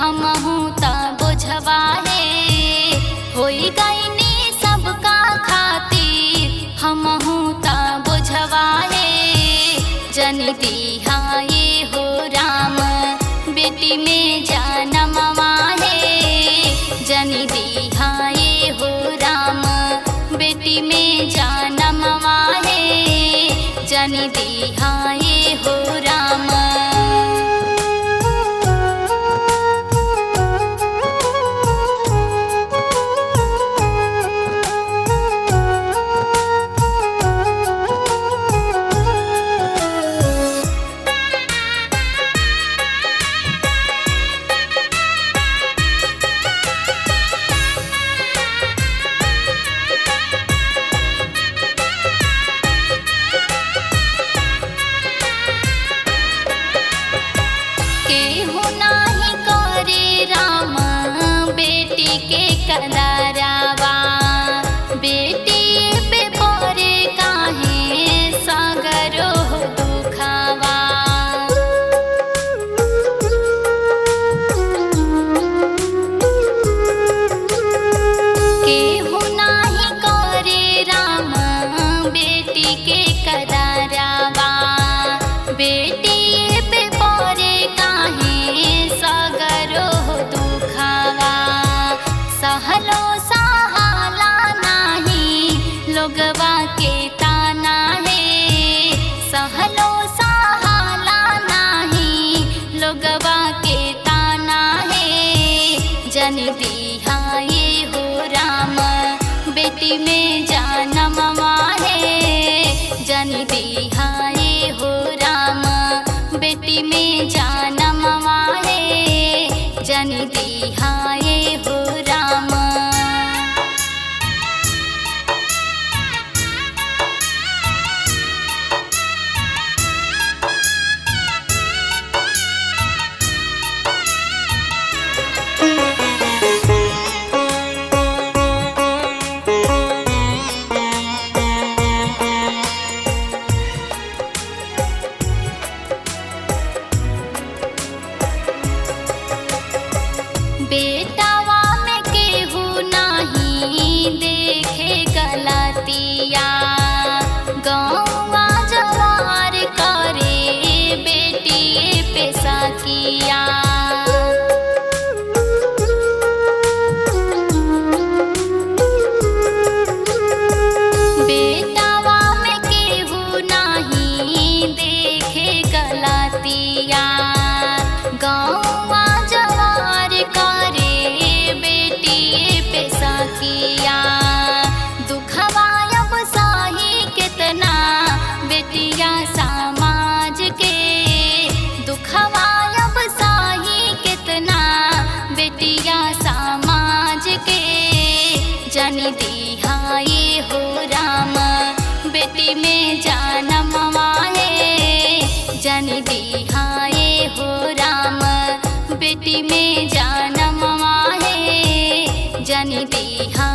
हमहू ता बोझवा है होई गईनी सबका खातिर हमहू ता बोझवा है जनी दिहाए हो राम बेटी में जनमवा है जनी दिहाए हो राम बेटी में जनमवा है जनी दिहाए हो राम। केहू नाही करे राम बेटी के कदरवा बेटी पे परे काहे सागरो दुखवा केहू नाही करे राम बेटी के कदरवा बेटी पे परे सागरो दुखवा सहलो सहाला नाही लोगवा के ताना है सहलो सहाला नहीं लोगवा के ताना है जन दिहाए हो राम बेटी में जनमवा है जन दिहाए हो राम बेटी में जनमवा है जन दिहाए हो राम। बेटावा में केहू नहीं देखे गलतिया गौवा जवार करे बेटी पे साकिया बेटावा में केहू नहीं देखे गलतिया गौवा जवार करे बेटी पे साकिया दुखवा अब साही कितना बेटिया समाज के दुखवा अब साही कितना बेटिया समाज के जन दिहाए हो राम बेटी में जनमवा है जन दिहाए हो राम बेटी में जनमवा है जन दिहा